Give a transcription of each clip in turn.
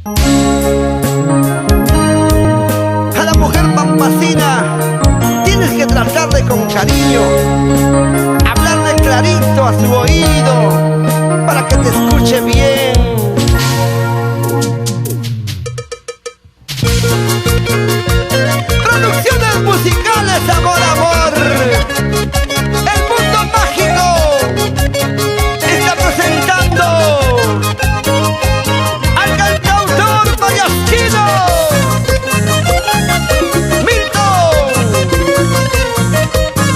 A la mujer pampasina tienes que tratarle con cariño, hablarle clarito a su oído para que te escuche bien. Producciones musicales, amor, amor. El mundo mágico está presentando al cantautor payasquino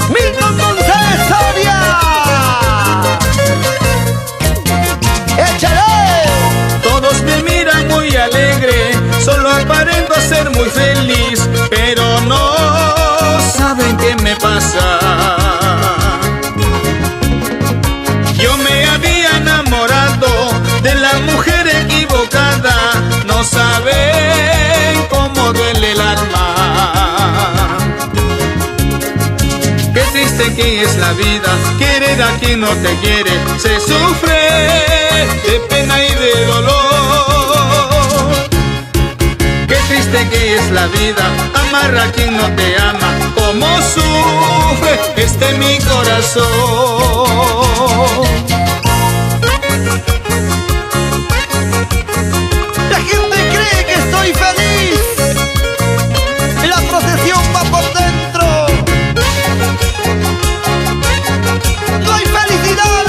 Milton González Soria. ¡Échale! Todos me miran muy alegre, solo aparento ser muy feliz, pero no saben qué me pasa. Yo me había enamorado de la mujer equivocada, no saben cómo duele el alma. Qué triste que es la vida, querer a quien no te quiere, se sufre de pena y de dolor. Qué triste que es la vida, amar a quien no te ama, como sufre mi corazón. La gente cree que estoy feliz, la procesión va por dentro. No hay felicidad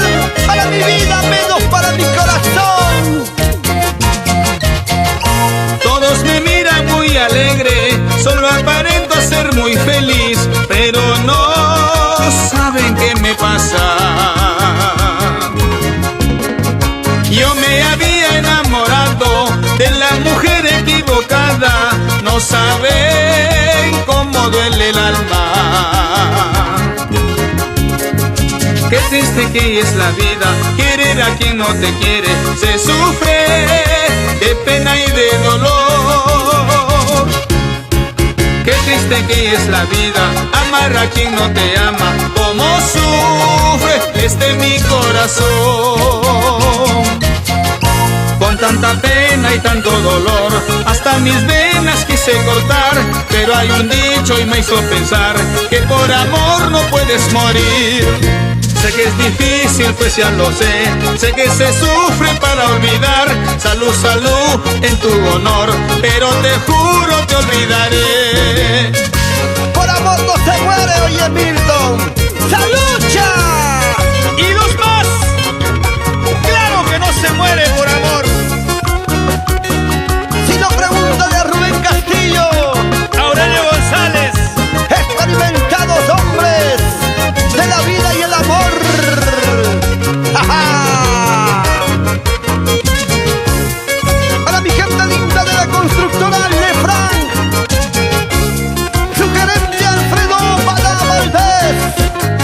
para mi vida, menos para mi corazón. Todos me miran muy alegre, solo aparento ser muy feliz, pero no saben qué me pasa. Yo me había enamorado de la mujer equivocada, no saben cómo duele el alma. Qué triste que es la vida, querer a quien no te quiere, se sufre de pena y de dolor. Qué triste que es la vida, amar a quien no te ama, como sufre mi corazón. Con tanta pena y tanto dolor, hasta mis venas quise cortar, pero hay un dicho y me hizo pensar que por amor no puedes morir. Sé que es difícil, pues ya lo sé que se sufre para olvidar. Salud, salud en tu honor, pero te juro te olvidaré. Por amor no se muere, oye Milton. ¡Salucha! Y dos más, claro que no se muere por amor. Si no, pregúntale a Rubén Castillo, Aurelio González, experimentados hombres de la vida y el amor. ¡Ja, ja! Para mi gente linda de la constructora Lefranc, su gerente Alfredo Bala Valdés,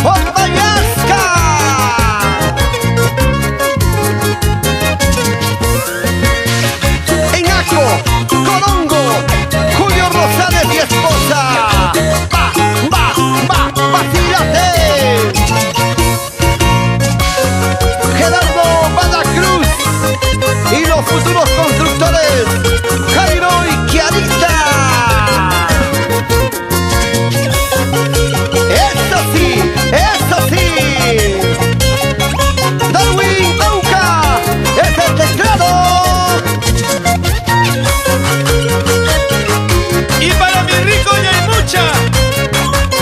por Vallasca. En Aco, Corongo, Julio Rosales y esposa. ¡Vacílate! Gerardo Badacruz y los futuros constructores Jairo y Kiarita. ¡Eso sí! ¡Eso sí! Darwin Auca es el teclado. y para mi rico ya hay mucha.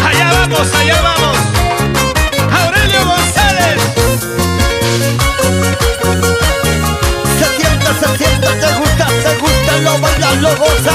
Allá vamos, allá vamos. Aurelio González. Se sienta, te gusta, lo bailas, lo gozas.